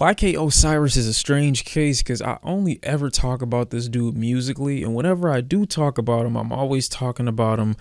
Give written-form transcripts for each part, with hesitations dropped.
YK Osiris is a strange case because I only ever talk about this dude musically, and whenever I do talk about him, I'm always talking about him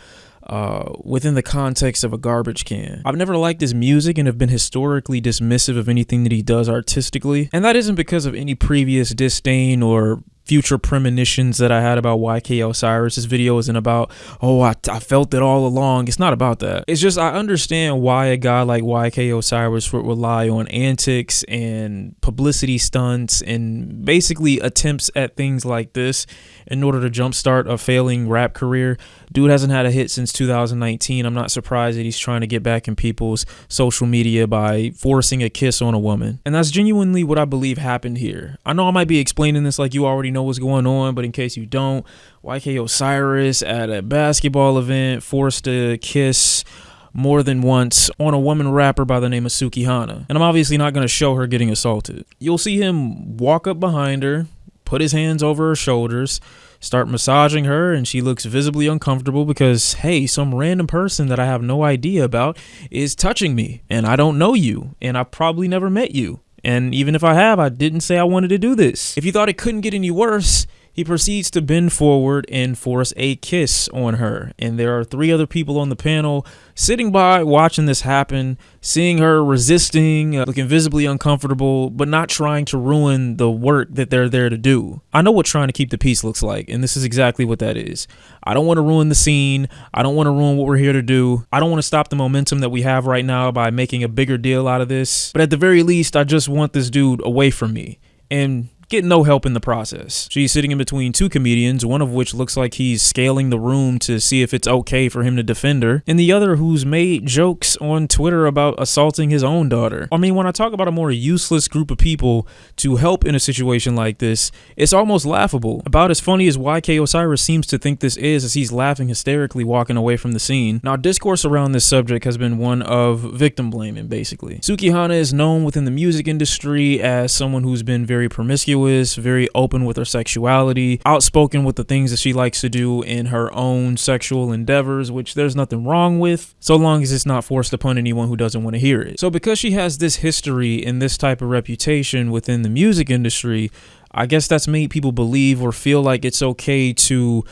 within the context of a garbage can. I've never liked his music and have been historically dismissive of anything that he does artistically, and that isn't because of any previous disdain or future premonitions that I had about YK Osiris. This video isn't about, oh, I felt it all along. It's not about that. It's just I understand why a guy like YK Osiris would rely on antics and publicity stunts and basically attempts at things like this in order to jumpstart a failing rap career. Dude hasn't had a hit since 2019. I'm not surprised that he's trying to get back in people's social media by forcing a kiss on a woman. And that's genuinely what I believe happened here. I know I might be explaining this like you already know what's going on, but in case you don't, YK Osiris at a basketball event forced a kiss more than once on a woman rapper by the name of Sukihana. And I'm obviously not going to show her getting assaulted. You'll see him walk up behind her, put his hands over her shoulders, start massaging her, and she looks visibly uncomfortable because, hey, some random person that I have no idea about is touching me, and I don't know you, and I probably never met you. And even if I have, I didn't say I wanted to do this. If you thought it couldn't get any worse, he proceeds to bend forward and force a kiss on her. And there are 3 other people on the panel sitting by watching this happen, seeing her resisting, looking visibly uncomfortable, but not trying to ruin the work that they're there to do. I know what trying to keep the peace looks like, and this is exactly what that is. I don't want to ruin the scene. I don't want to ruin what we're here to do. I don't want to stop the momentum that we have right now by making a bigger deal out of this. But at the very least, I just want this dude away from me and get no help in the process. She's sitting in between 2 comedians, one of which looks like he's scaling the room to see if it's okay for him to defend her, and the other who's made jokes on Twitter about assaulting his own daughter. I mean, when I talk about a more useless group of people to help in a situation like this, it's almost laughable. About as funny as YK Osiris seems to think this is, as he's laughing hysterically walking away from the scene. Now, discourse around this subject has been one of victim blaming, basically. Sukihana is known within the music industry as someone who's been very promiscuous, very open with her sexuality, outspoken with the things that she likes to do in her own sexual endeavors, which there's nothing wrong with, so long as it's not forced upon anyone who doesn't want to hear it. So because she has this history and this type of reputation within the music industry, I guess that's made people believe or feel like it's okay to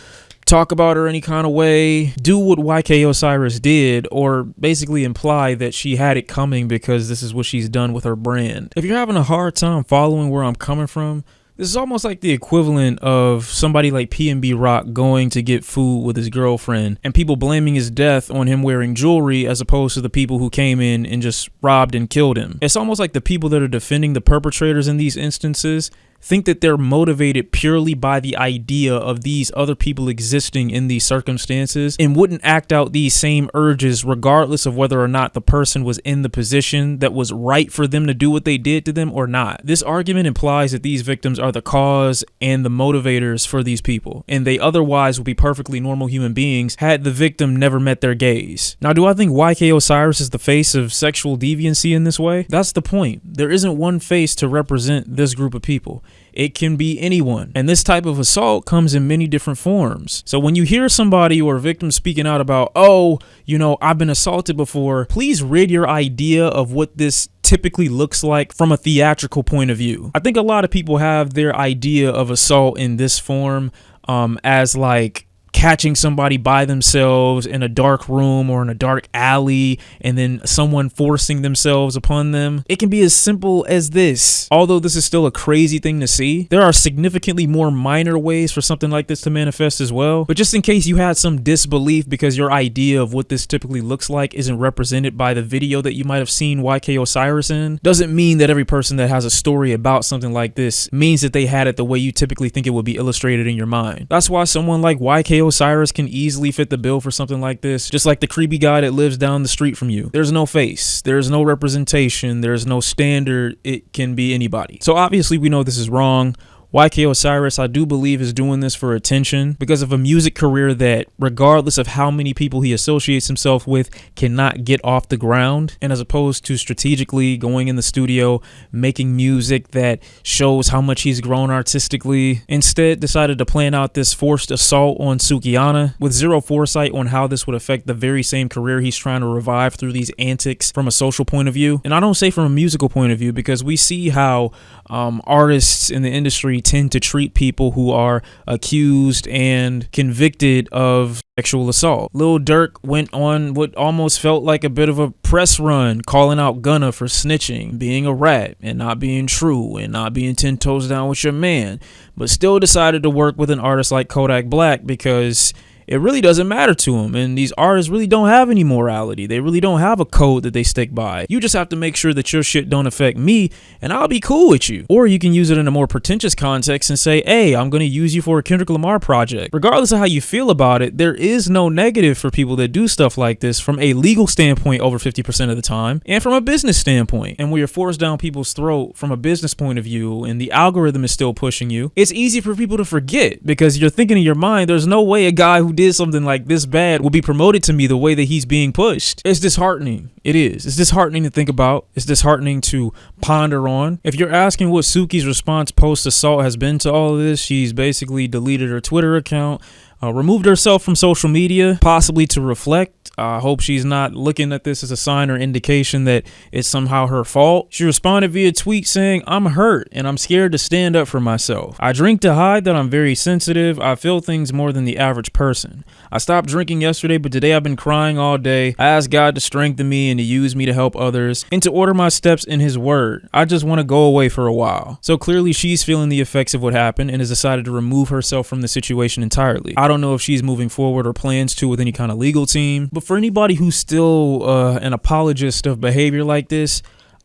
talk about her any kind of way, do what YK Osiris did, or basically imply that she had it coming because this is what she's done with her brand. If you're having a hard time following where I'm coming from, this is almost like the equivalent of somebody like P&B Rock going to get food with his girlfriend and people blaming his death on him wearing jewelry as opposed to the people who came in and just robbed and killed him. It's almost like the people that are defending the perpetrators in these instances think that they're motivated purely by the idea of these other people existing in these circumstances and wouldn't act out these same urges regardless of whether or not the person was in the position that was right for them to do what they did to them or not. This argument implies that these victims are the cause and the motivators for these people, and they otherwise would be perfectly normal human beings had the victim never met their gaze. Now, do I think YK Osiris is the face of sexual deviancy in this way? That's the point. There isn't one face to represent this group of people. It can be anyone. And this type of assault comes in many different forms. So when you hear somebody or a victim speaking out about, oh, you know, I've been assaulted before, please rid your idea of what this typically looks like from a theatrical point of view. I think a lot of people have their idea of assault in this form as like catching somebody by themselves in a dark room or in a dark alley and then someone forcing themselves upon them. It can be as simple as this. Although this is still a crazy thing to see, there are significantly more minor ways for something like this to manifest as well. But just in case you had some disbelief because your idea of what this typically looks like isn't represented by the video that you might have seen YK Osiris in, doesn't mean that every person that has a story about something like this means that they had it the way you typically think it would be illustrated in your mind. That's why someone like YK Osiris can easily fit the bill for something like this, just like the creepy guy that lives down the street from you. There's no face, there's no representation, there's no standard. It can be anybody. So obviously we know this is wrong. YK Osiris, I do believe, is doing this for attention because of a music career that, regardless of how many people he associates himself with, cannot get off the ground. And as opposed to strategically going in the studio, making music that shows how much he's grown artistically, instead decided to plan out this forced assault on Sukihana with zero foresight on how this would affect the very same career he's trying to revive through these antics from a social point of view. And I don't say from a musical point of view, because we see how artists in the industry tend to treat people who are accused and convicted of sexual assault. Lil Durk went on what almost felt like a bit of a press run, calling out Gunna for snitching, being a rat, and not being true, and not being 10 toes down with your man, but still decided to work with an artist like Kodak Black because it really doesn't matter to him. And these artists really don't have any morality. They really don't have a code that they stick by. You just have to make sure that your shit don't affect me and I'll be cool with you. Or you can use it in a more pretentious context and say, hey, I'm going to use you for a Kendrick Lamar project. Regardless of how you feel about it, there is no negative for people that do stuff like this from a legal standpoint over 50% of the time, and from a business standpoint. And when you're forced down people's throat from a business point of view and the algorithm is still pushing you, it's easy for people to forget because you're thinking in your mind, there's no way a guy who did something like this bad will be promoted to me the way that he's being pushed. It's disheartening. It is. It's disheartening to think about. It's disheartening to ponder on. If you're asking what Suki's response post-assault has been to all of this, she's basically deleted her Twitter account, removed herself from social media, possibly to reflect. I hope she's not looking at this as a sign or indication that it's somehow her fault. She responded via tweet saying, I'm hurt and I'm scared to stand up for myself. I drink to hide that I'm very sensitive. I feel things more than the average person. I stopped drinking yesterday, but today I've been crying all day. I asked God to strengthen me and to use me to help others and to order my steps in his word. I just want to go away for a while. So clearly she's feeling the effects of what happened and has decided to remove herself from the situation entirely. I don't know if she's moving forward or plans to with any kind of legal team, but for anybody who's still an apologist of behavior like this,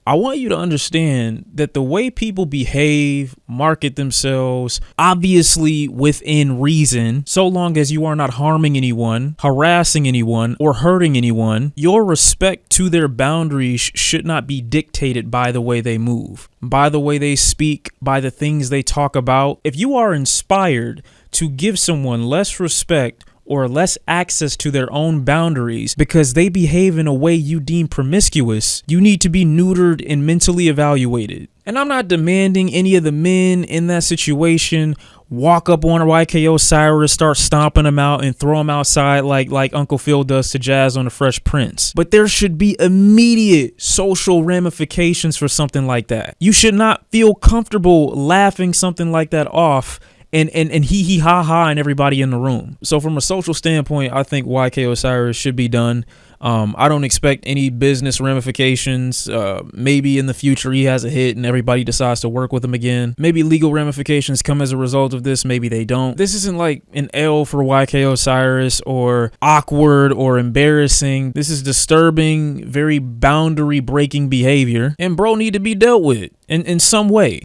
I want you to understand that the way people behave, market themselves, obviously within reason, so long as you are not harming anyone, harassing anyone, or hurting anyone, your respect to their boundaries should not be dictated by the way they move, by the way they speak, by the things they talk about. If you are inspired to give someone less respect or less access to their own boundaries because they behave in a way you deem promiscuous, you need to be neutered and mentally evaluated. And I'm not demanding any of the men in that situation walk up on a YK Osiris, start stomping him out and throw him outside like Uncle Phil does to Jazz on the Fresh Prince. But there should be immediate social ramifications for something like that. You should not feel comfortable laughing something like that off and hee hee ha ha and everybody in the room. So from a social standpoint, I think YK Osiris should be done. I don't expect any business ramifications. Maybe in the future he has a hit and everybody decides to work with him again. Maybe legal ramifications come as a result of this. Maybe they don't. This isn't like an L for YK Osiris or awkward or embarrassing. This is disturbing, very boundary breaking behavior, and bro need to be dealt with in some way.